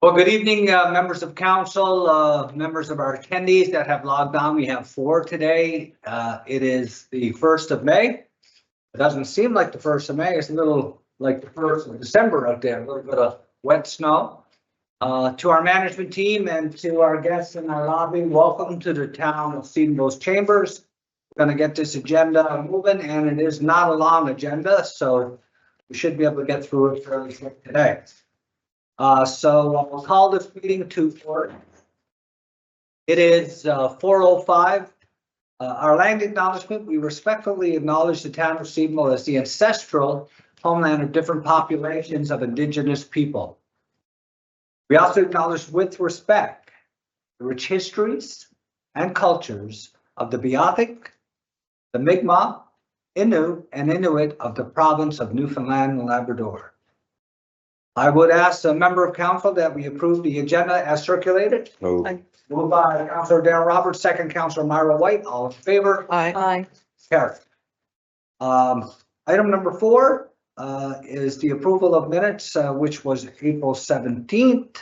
Well, good evening, members of council, members of our attendees that have logged on. We have 4 today. It is the 1st of May. It doesn't seem like the 1st of May. It's a little like the 1st of December out there, a little bit of wet snow. To our management team and to our guests in our lobby, welcome to the town of Stephenville's Chambers. We're going to get this agenda moving, and it is not a long agenda, so we should be able to get through it fairly quick today. So I'll call this meeting to order. It is 4:05. Our land acknowledgement, we respectfully acknowledge the town of Stephenville as the ancestral homeland of different populations of indigenous people. We also acknowledge with respect the rich histories and cultures of the Beothuk, the Mi'kmaq, Innu, and Inuit of the province of Newfoundland and Labrador. I would ask a member of council that we approve the agenda as circulated. Moved by Councillor Darren Roberts, second Councillor Myra White. All in favor? Aye. Carried. Item number 4 is the approval of minutes, which was April 17th.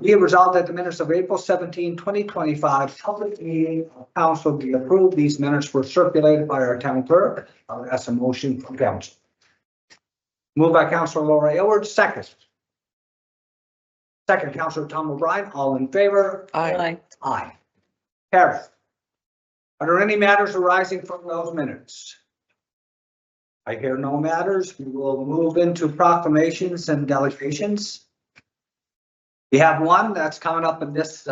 Be it resolved that the minutes of April 17, 2025 public meeting of council be approved. These minutes were circulated by our town clerk. I'll ask a motion from council. Moved by Councillor Laura Aylward, second. Second, Councillor Tom O'Brien, all in favor? Aye. Aye. Carried. Are there any matters arising from those minutes? I hear no matters. We will move into proclamations and delegations. We have one that's coming up in this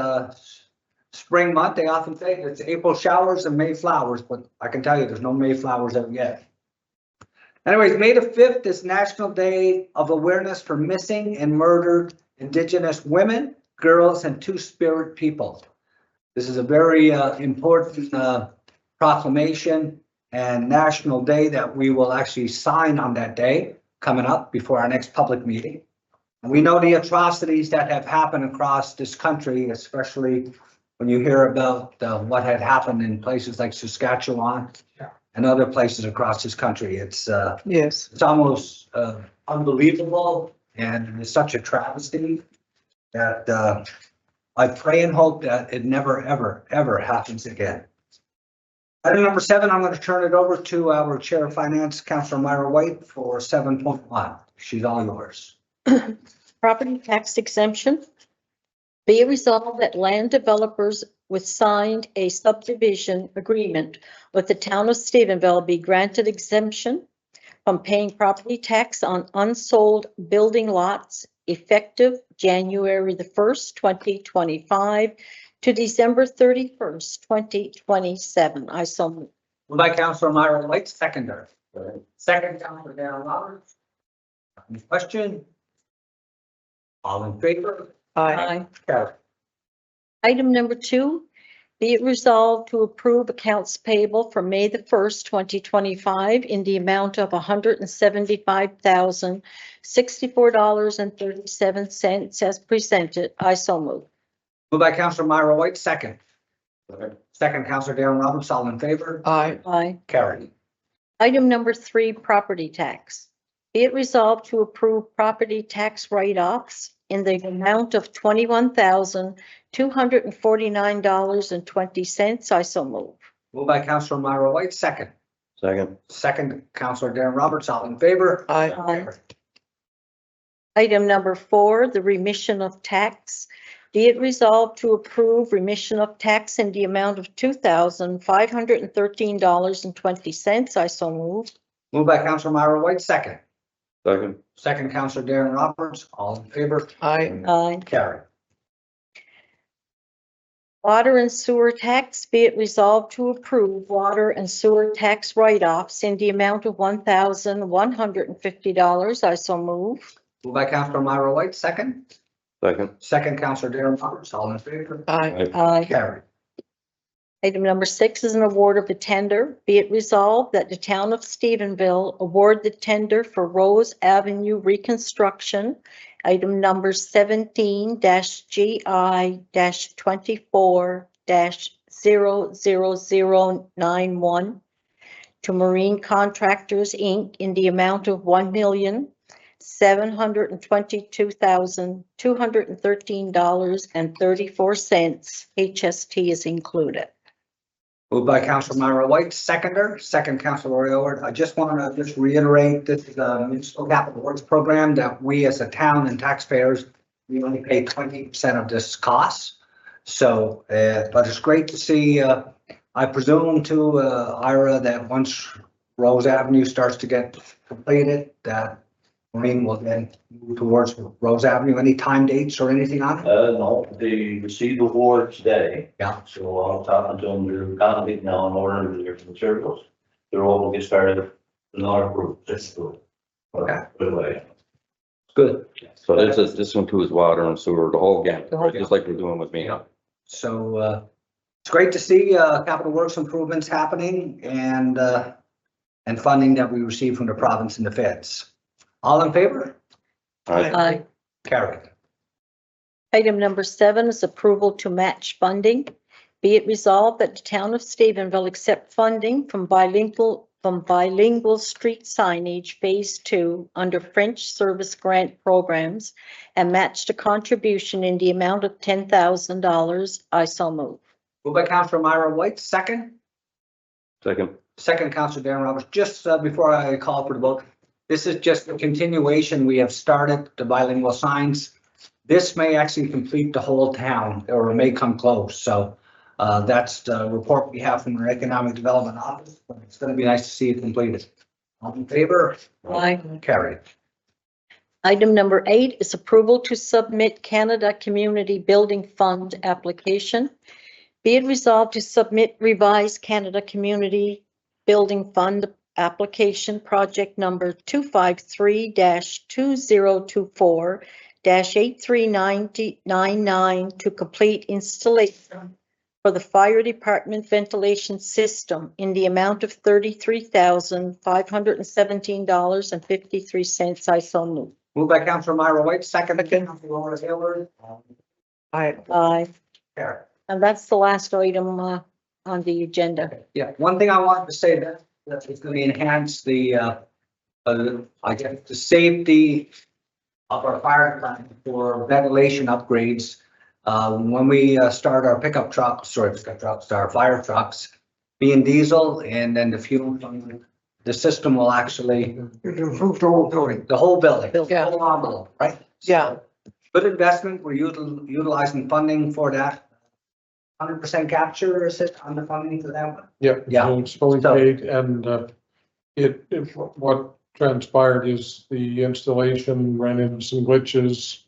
spring month. They often say it's April showers and May flowers, but I can tell you there's no May flowers ever yet. Anyways, May the 5th is National Day of Awareness for Missing and Murdered Indigenous Women, Girls, and Two-Spirit People. This is a very important proclamation and national day that we will actually sign on that day coming up before our next public meeting. And we know the atrocities that have happened across this country, especially when you hear about what had happened in places like Saskatchewan and other places across this country. It's Yes. it's almost unbelievable, and it's such a travesty that I pray and hope that it never, ever, ever happens again. Item number 7, I'm going to turn it over to our Chair of Finance, Councillor Myra White, for 7.1. She's all yours. Property tax exemption. Be it resolved that land developers with signed a subdivision agreement with the town of Stephenville be granted exemption from paying property tax on unsold building lots effective January the 1st, 2025 to December 31st, 2027. I so move. Moved by Councillor Myra White, seconder. Second, Councillor Darren Roberts. Any question? All in favor? Aye. Carried. Item number 2, be it resolved to approve accounts payable for May the 1st, 2025 in the amount of $175,064.37 as presented. I so move. Moved by Councillor Myra White, second. Second, Councillor Darren Roberts, all in favor? Aye. Aye. Carried. Item number 3, property tax. Be it resolved to approve property tax write-offs in the amount of $21,249.20. I so move. Moved by Councillor Myra White, second. Second. Second, Councillor Darren Roberts, all in favor? Aye. Item number 4, the remission of tax. Be it resolved to approve remission of tax in the amount of $2,513.20. I so move. Moved by Councillor Myra White, second. Second. Second, Councillor Darren Roberts, all in favor? Aye. Aye. Carried. Water and sewer tax. Be it resolved to approve water and sewer tax write-offs in the amount of $1,150. I so move. Moved by Councillor Myra White, second. Second. Second, Councillor Darren Roberts, all in favor? Aye. Aye. Carried. Item number 6 is an award of a tender. Be it resolved that the town of Stephenville award the tender for Rose Avenue reconstruction. Item number 17-GI-24-00091 to Marine Contractors, Inc. in the amount of $1,000,000 $722,213.34. HST is included. Moved by Councilor Myra White, second Councilor Roy Orr. I just want to just reiterate, this is a municipal capital works program that we as a town and taxpayers, we only pay 20% of this cost. So, but it's great to see, I presume to Ira, that once Rose Avenue starts to get completed, that Maureen will then move towards Rose Avenue. Any time dates or anything on it? No, they received the award today. Yeah. So I'm talking to them, they're constantly now in order to their materials. They're all gonna get started, another group, that's good. Okay. Good way. Good. So this one too is water and sewer, the whole gamut, The whole just like we're doing with me. Yeah. So, it's great to see, capital works improvements happening and funding that we receive from the province and the feds. All in favor? Aye. Carried. Item number 7 is approval to match funding. Be it resolved that the town of Stephenville accept funding from bilingual street signage Phase 2 under French service grant programs and match the contribution in the amount of $10,000. I so move. Moved by Councilor Myra White, second Councilor Darren Roberts. Just before I call for the vote, this is just a continuation. We have started the bilingual signs. This may actually complete the whole town, or it may come close. So that's the report we have from our Economic Development Office. But it's going to be nice to see it completed. All in favor? Aye. Carried. Item number 8 is approval to submit Canada Community Building Fund application. Be it resolved to submit revised Canada Community Building Fund application project number 253-2024-8399 to complete installation for the fire department ventilation system in the amount of $33,517.53. I so move. Moved by Councilor Myra White, second by Councilor Laura Taylor. Aye. Carried. And that's the last item on the agenda. Yeah, one thing I wanted to say that it's going to enhance the, I guess, the safety of our fire department for ventilation upgrades. When we start our pickup trucks, our fire trucks, being diesel, and then the fuel, the system will actually Improve the whole building. the whole building, the Yeah. whole envelope, right? Yeah. Good investment. We're utilizing funding for that. 100% capture, is it, on the funding for that one? Yeah. Yeah. So it's fully So- paid and what transpired is the installation ran into some glitches.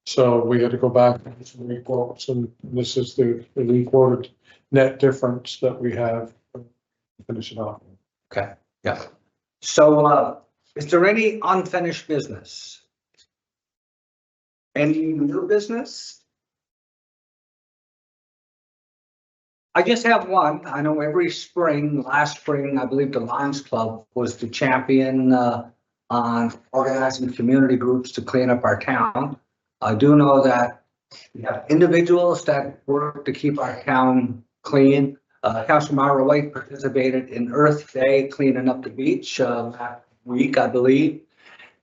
So we had to go back and some requotes, and this is the requoted net difference that we have to finish it off. Okay, yeah. So, is there any unfinished business? Any new business? I just have one. I know every spring, last spring, I believe the Lions Club was the champion on organizing community groups to clean up our town. I do know that we have individuals that work to keep our town clean. Councilor Myra White participated in Earth Day cleaning up the beach that week, I believe.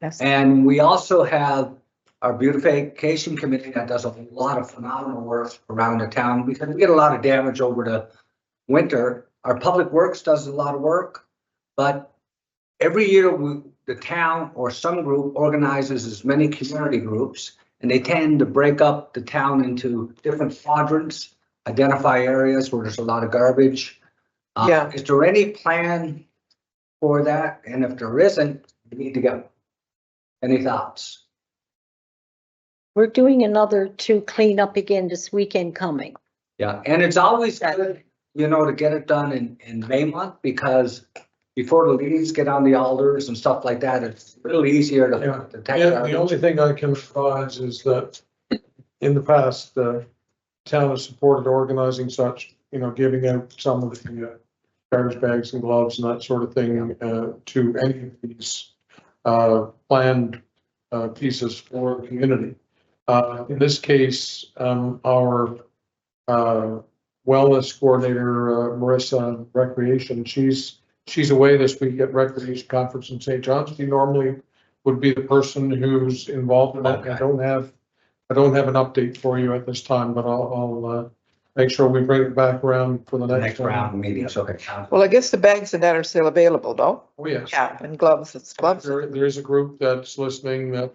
Yes. And we also have our beautification committee that does a lot of phenomenal work around the town because we get a lot of damage over the winter. Our public works does a lot of work, but every year the town or some group organizes as many community groups, and they tend to break up the town into different quadrants, identify areas where there's a lot of garbage. Yeah. Is there any plan for that? And if there isn't, we need to get any thoughts? We're doing another to clean up again this weekend coming. Yeah, and it's always good, to get it done in May month because before the leaves get on the alders and stuff like that, it's a little easier Yeah. to take. Yeah, the only thing I can advise is that in the past, the town has supported organizing such, giving out some of the garbage bags and gloves and that sort of thing to any of these planned pieces for the community. In this case, our wellness coordinator, Marissa, recreation, she's away this week at Recreation Conference in St. John's. She normally would be the person who's involved in it. Okay. I don't have an update for you at this time, but I'll make sure we bring it back around for the The next next one. round of meetings, okay. Well, I guess the bags and that are still available though. Oh, yes. Yeah, and gloves, it's gloves. There is a group that's listening that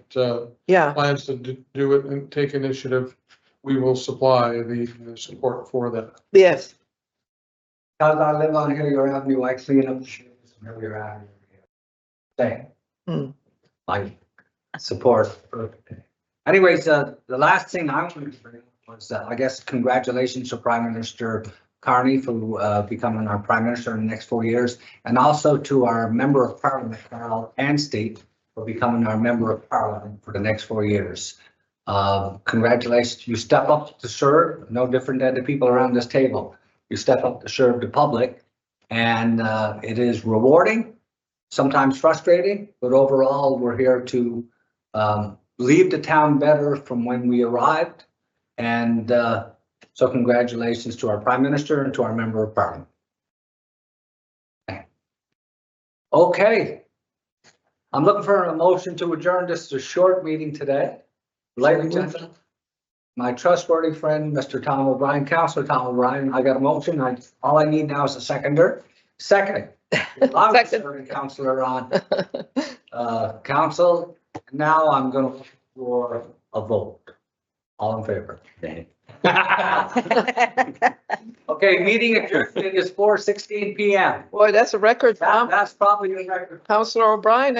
Yeah, plans to do it and take initiative. We will supply the support for that. yes. Cause I live on Hillier Avenue, I clean up the shoes on Hillier Avenue. Same. Hmm. I support. Anyways, the last thing I wanted to bring up was, I guess, congratulations to Prime Minister Carney for becoming our Prime Minister in the next 4 years. And also to our Member of Parliament, Carl Anstey, for becoming our Member of Parliament for the next 4 years. Congratulations, you step up to serve, no different than the people around this table. You step up to serve the public, and it is rewarding, sometimes frustrating, but overall, we're here to leave the town better from when we arrived. And so congratulations to our Prime Minister and to our Member of Parliament. Okay. I'm looking for a motion to adjourn. This is a short meeting today. Ladies and gentlemen, my trustworthy friend, Mr. Tom O'Brien, Councillor Tom O'Brien, I got a motion. All I need now is a seconder. Second. Second. Councillor on council. Now I'm going to look for a vote. All in favor? Okay, meeting adjourned. It is 4:16 PM. Boy, that's a record, Tom. That's probably the record. Councillor O'Brien,